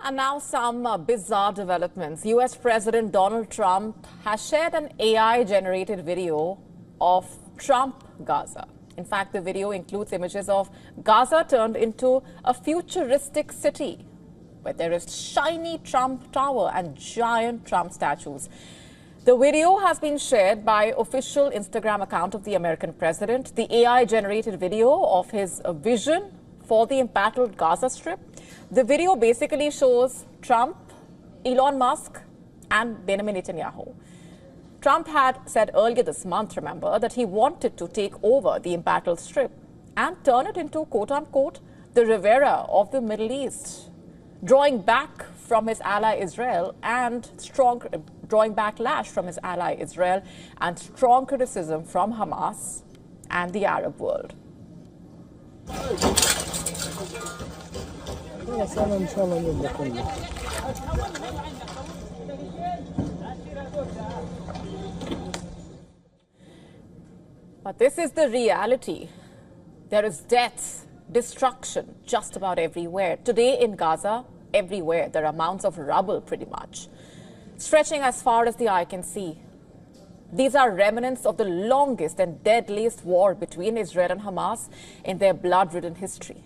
And now some bizarre developments. US President Donald Trump has shared an AI-generated video of Trump Gaza. In fact, the video includes images of Gaza turned into a futuristic city where there is shiny Trump Tower and giant Trump statues. The video has been shared by official Instagram account of the American president. The AI-generated video of his vision for the embattled Gaza Strip. The video basically shows Trump, Elon Musk and Benjamin Netanyahu. Trump had said earlier this month, remember, that he wanted to take over the embattled Strip and turn it into, quote-unquote, the Riviera of the Middle East, drawing back from his ally Israel and drawing backlash from his ally Israel and strong criticism from Hamas and the Arab world. But this is the reality. There is death, destruction just about everywhere. Today in Gaza, everywhere there are mounds of rubble pretty much, stretching as far as the eye can see. These are remnants of the longest and deadliest war between Israel and Hamas in their blood-ridden history.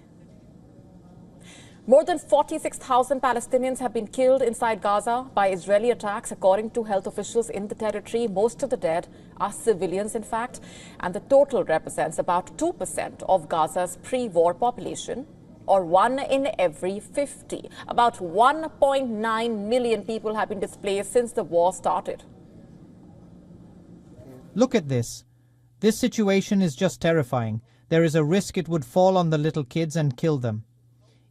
More than 46,000 Palestinians have been killed inside Gaza by Israeli attacks, according to health officials in the territory. Most of the dead are civilians, in fact, and the total represents about 2% of Gaza's pre-war population, or 1 in every 50. About 1.9 million people have been displaced since the war started. Look at this. This situation is just terrifying. There is a risk it would fall on the little kids and kill them.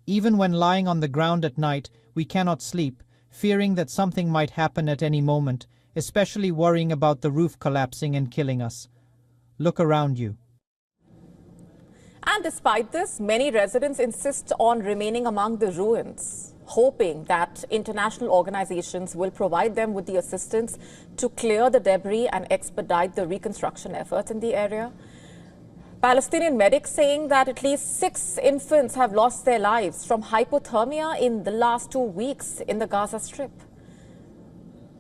Even when lying on the ground at night, we cannot sleep, fearing that something might happen at any moment, especially worrying about the roof collapsing and killing us. Look around you. And despite this, many residents insist on remaining among the ruins, hoping that international organizations will provide them with the assistance to clear the debris and expedite the reconstruction efforts in the area. Palestinian medics saying that at least 6 infants have lost their lives from hypothermia in the last 2 weeks in the Gaza Strip.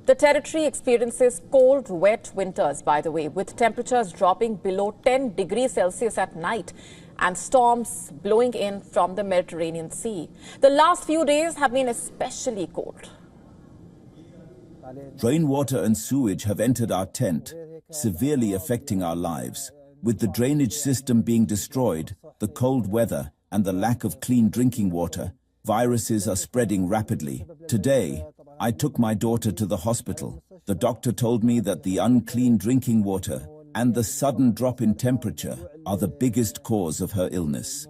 The territory experiences cold, wet winters, by the way, with temperatures dropping below 10 degrees Celsius at night and storms blowing in from the Mediterranean Sea. The last few days have been especially cold. Rainwater and sewage have entered our tent, severely affecting our lives. With the drainage system being destroyed, the cold weather and the lack of clean drinking water, viruses are spreading rapidly. Today, I took my daughter to the hospital. The doctor told me that the unclean drinking water and the sudden drop in temperature are the biggest cause of her illness.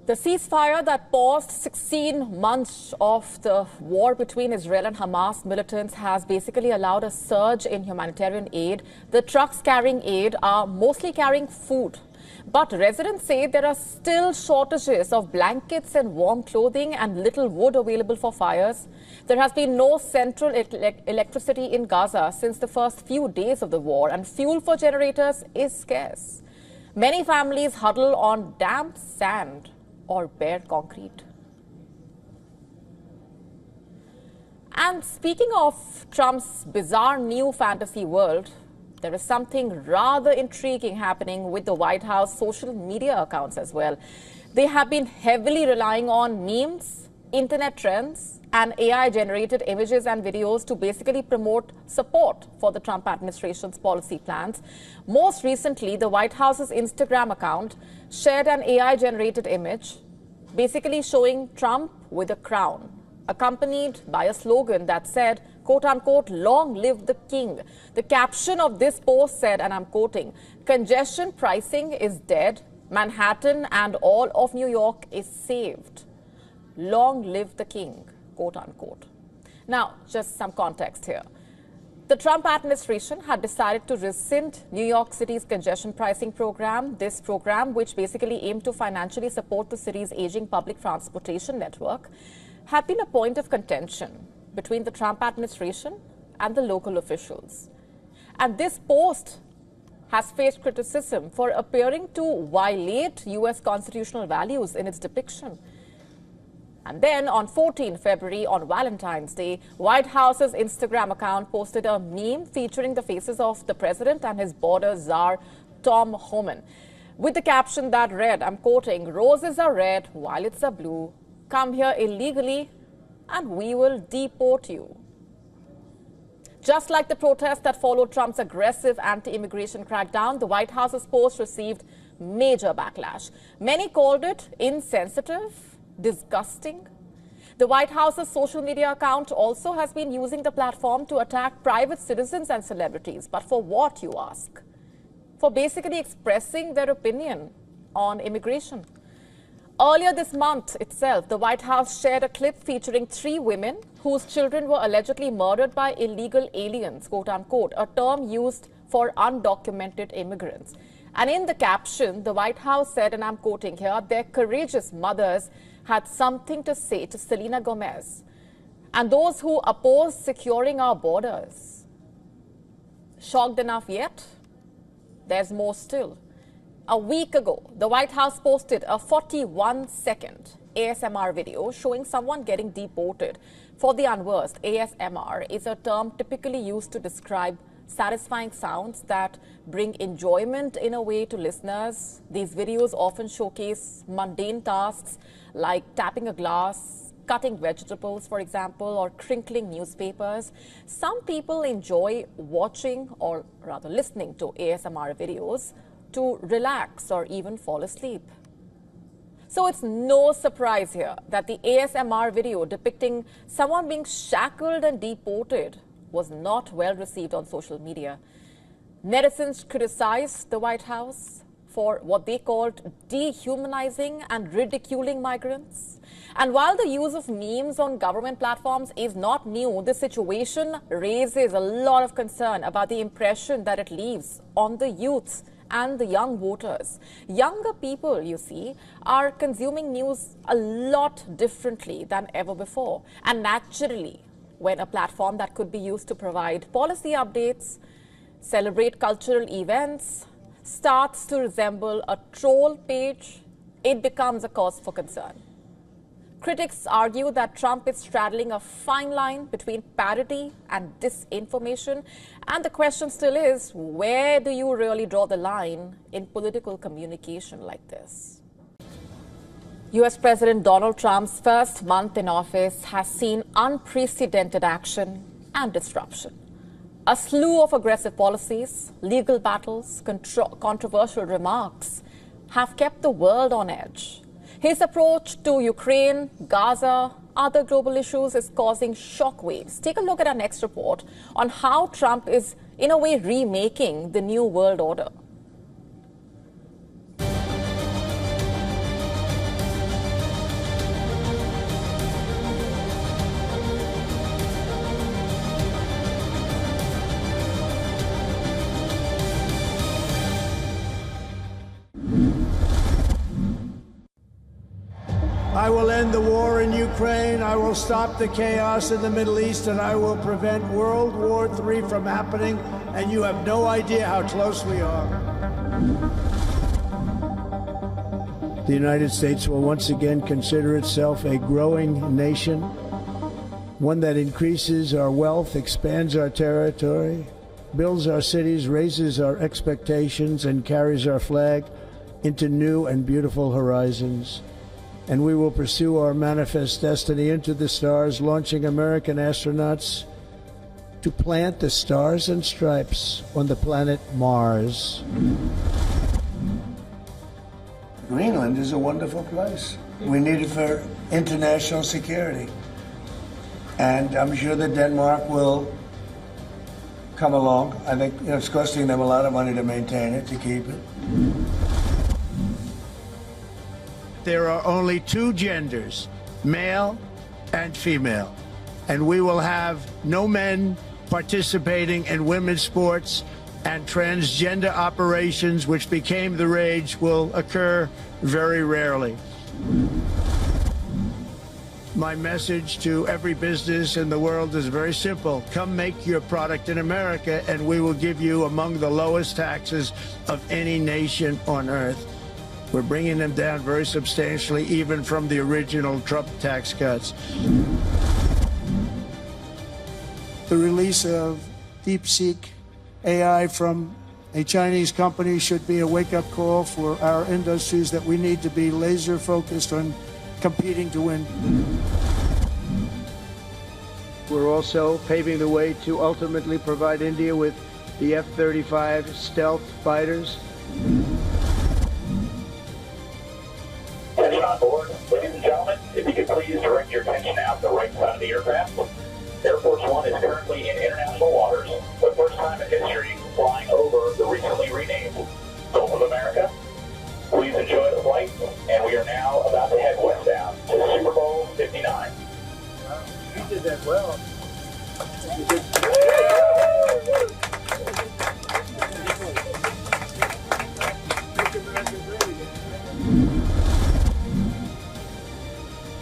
The ceasefire that paused 16 months of the war between Israel and Hamas militants has basically allowed a surge in humanitarian aid. The trucks carrying aid are mostly carrying food. But residents say there are still shortages of blankets and warm clothing and little wood available for fires. There has been no central electricity in Gaza since the first few days of the war, and fuel for generators is scarce. Many families huddle on damp sand or bare concrete. And speaking of Trump's bizarre new fantasy world, there is something rather intriguing happening with the White House social media accounts as well. They have been heavily relying on memes, internet trends, and AI-generated images and videos to basically promote support for the Trump administration's policy plans. Most recently, the White House's Instagram account shared an AI-generated image, basically showing Trump with a crown, accompanied by a slogan that said, quote-unquote, long live the king. The caption of this post said, and I'm quoting, congestion pricing is dead, Manhattan and all of New York is saved. Long live the king, quote-unquote. Now, just some context here. The Trump administration had decided to rescind New York City's congestion pricing program. This program, which basically aimed to financially support the city's aging public transportation network, had been a point of contention between the Trump administration and the local officials. And this post has faced criticism for appearing to violate U.S. constitutional values in its depiction. And then on 14 February, on Valentine's Day, White House's Instagram account posted a meme featuring the faces of the president and his border czar, Tom Homan, with the caption that read, I'm quoting, "Roses are red, violets are blue. Come here illegally and we will deport you." Just like the protests that followed Trump's aggressive anti-immigration crackdown, the White House's post received major backlash. Many called it insensitive, disgusting. The White House's social media account also has been using the platform to attack private citizens and celebrities. But for what, you ask? For basically expressing their opinion on immigration. Earlier this month itself, the White House shared a clip featuring 3 women whose children were allegedly murdered by illegal aliens, quote unquote, a term used for undocumented immigrants. And in the caption, the White House said, and I'm quoting here, their courageous mothers had something to say to Selena Gomez and those who oppose securing our borders. Shocked enough yet? There's more still. A week ago, the White House posted a 41-second ASMR video showing someone getting deported. For the unversed, ASMR is a term typically used to describe satisfying sounds that bring enjoyment in a way to listeners. These videos often showcase mundane tasks like tapping a glass, cutting vegetables, for example, or crinkling newspapers. Some people enjoy watching or rather listening to ASMR videos to relax or even fall asleep. So it's no surprise here that the ASMR video depicting someone being shackled and deported was not well received on social media. Netizens criticized the White House for what they called dehumanizing and ridiculing migrants. And while the use of memes on government platforms is not new, the situation raises a lot of concern about the impression that it leaves on the youth and the young voters. Younger people, you see, are consuming news a lot differently than ever before. And naturally, when a platform that could be used to provide policy updates, celebrate cultural events, starts to resemble a troll page, it becomes a cause for concern. Critics argue that Trump is straddling a fine line between parody and disinformation. And the question still is, where do you really draw the line in political communication like this? US President Donald Trump's first month in office has seen unprecedented action and disruption. A slew of aggressive policies, legal battles, controversial remarks have kept the world on edge. His approach to Ukraine, Gaza, other global issues is causing shockwaves. Take a look at our next report on how Trump is, in a way, remaking the new world order. I will end the war in Ukraine, I will stop the chaos in the Middle East, and I will prevent World War III from happening, and you have no idea how close we are. The United States will once again consider itself a growing nation, one that increases our wealth, expands our territory, builds our cities, raises our expectations, and carries our flag into new and beautiful horizons. And we will pursue our manifest destiny into the stars, launching American astronauts to plant the stars and stripes on the planet Mars. Greenland is a wonderful place. We need it for international security. And I'm sure that Denmark will come along. I think it's costing them a lot of money to maintain it, to keep it. There are only 2 genders, male and female, and we will have no men participating in women's sports, and transgender operations, which became the rage, will occur very rarely. My message to every business in the world is very simple. Come make your product in America, and we will give you among the lowest taxes of any nation on earth. We're bringing them down very substantially, even from the original Trump tax cuts. The release of DeepSeek AI from a Chinese company should be a wake-up call for our industries that we need to be laser-focused on competing to win. We're also paving the way to ultimately provide India with the F-35 stealth fighters. Attention on board. Ladies and gentlemen, if you could please direct your attention out the right side of the aircraft. Air Force One is currently in international waters, the first time in history flying over the recently renamed Gulf of America. Please enjoy the flight, and we are now about to head westbound to Super Bowl 59. You did that well.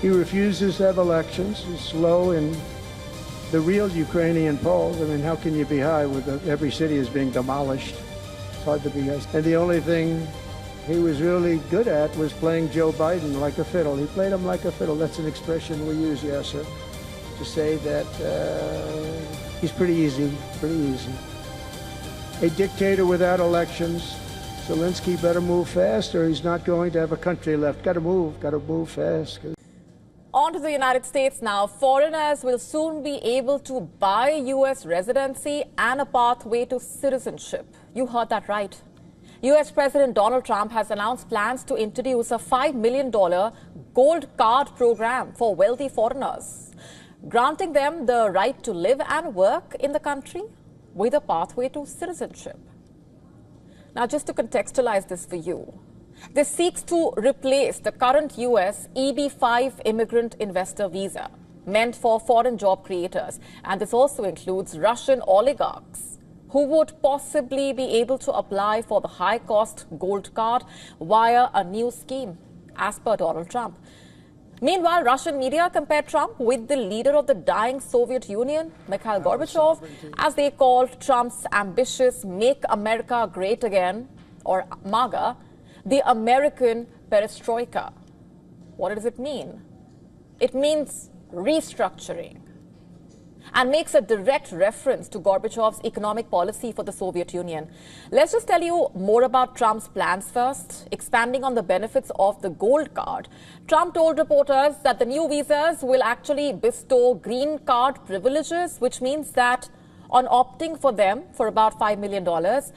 He refuses to have elections. He's slow in the real Ukrainian polls. I mean, how can you be high with every city is being demolished? It's hard to be high. And the only thing he was really good at was playing Joe Biden like a fiddle. He played him like a fiddle. That's an expression we use, yes, sir, to say that he's pretty easy, pretty easy. A dictator without elections. Zelensky better move fast or he's not going to have a country left. Got to move fast. On to the United States now. Foreigners will soon be able to buy U.S. residency and a pathway to citizenship. You heard that right. U.S. President Donald Trump has announced plans to introduce a $5 million gold card program for wealthy foreigners, granting them the right to live and work in the country with a pathway to citizenship. Now, just to contextualize this for you, this seeks to replace the current U.S. EB-5 immigrant investor visa, meant for foreign job creators. And this also includes Russian oligarchs who would possibly be able to apply for the high-cost gold card via a new scheme, as per Donald Trump. Meanwhile, Russian media compared Trump with the leader of the dying Soviet Union, Mikhail Gorbachev, as they called Trump's ambitious Make America Great Again, or MAGA, the American perestroika. What does it mean? It means restructuring and makes a direct reference to Gorbachev's economic policy for the Soviet Union. Let's just tell you more about Trump's plans first. Expanding on the benefits of the gold card, Trump told reporters that the new visas will actually bestow green card privileges, which means that on opting for them for about $5 million,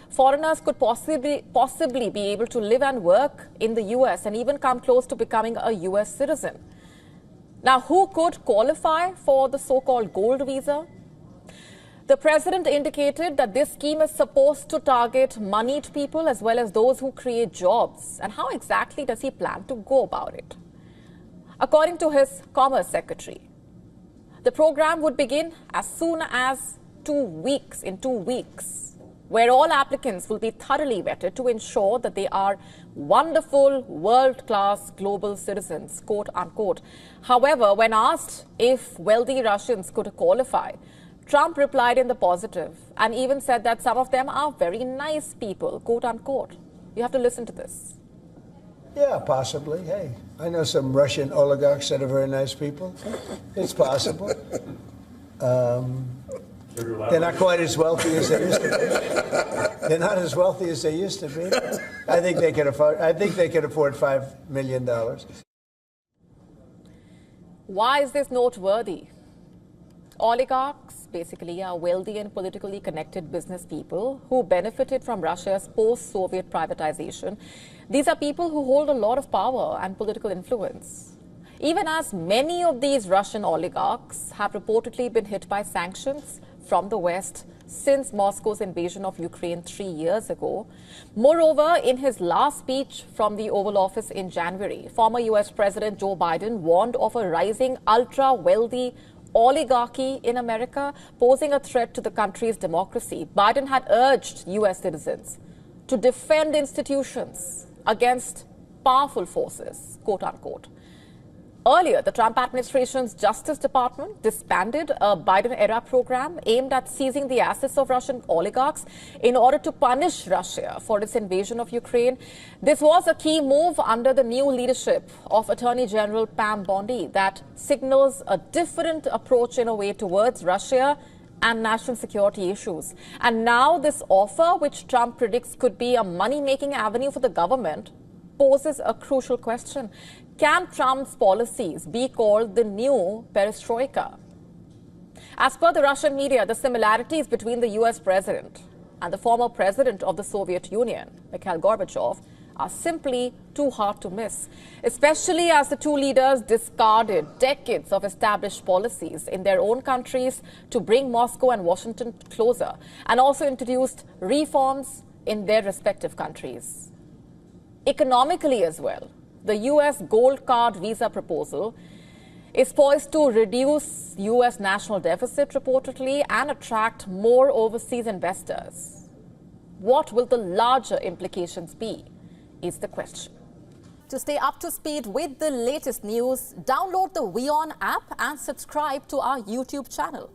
foreigners could possibly be able to live and work in the U.S. and even come close to becoming a U.S. citizen. Now, who could qualify for the so-called gold visa? The president indicated that this scheme is supposed to target moneyed people as well as those who create jobs. And how exactly does he plan to go about it? According to his Commerce Secretary, the program would begin as soon as 2 weeks, where all applicants will be thoroughly vetted to ensure that they are wonderful, world-class global citizens, quote unquote. However, when asked if wealthy Russians could qualify, Trump replied in the positive and even said that some of them are very nice people, quote unquote. You have to listen to this. Yeah, possibly. Hey, I know some Russian oligarchs that are very nice people. It's possible. They're not quite as wealthy as they used to be. They're not as wealthy as they used to be. I think they can afford $5 million. Why is this noteworthy? Oligarchs basically are wealthy and politically connected business people who benefited from Russia's post-Soviet privatization. These are people who hold a lot of power and political influence. Even as many of these Russian oligarchs have reportedly been hit by sanctions from the West since Moscow's invasion of Ukraine 3 years ago. Moreover, in his last speech from the Oval Office in January, former U.S. President Joe Biden warned of a rising ultra-wealthy oligarchy in America, posing a threat to the country's democracy. Biden had urged U.S. citizens to defend institutions against powerful forces, quote unquote. Earlier, the Trump administration's Justice Department disbanded a Biden-era program aimed at seizing the assets of Russian oligarchs in order to punish Russia for its invasion of Ukraine. This was a key move under the new leadership of Attorney General Pam Bondi that signals a different approach in a way towards Russia and national security issues. And now this offer, which Trump predicts could be a money-making avenue for the government, poses a crucial question. Can Trump's policies be called the new perestroika? As per the Russian media, the similarities between the US president and the former president of the Soviet Union, Mikhail Gorbachev, are simply too hard to miss, especially as the two leaders discarded decades of established policies in their own countries to bring Moscow and Washington closer, and also introduced reforms in their respective countries. Economically as well, the US gold card visa proposal is poised to reduce US national deficit reportedly and attract more overseas investors. What will the larger implications be, is the question. To stay up to speed with the latest news, download the WION app and subscribe to our YouTube channel.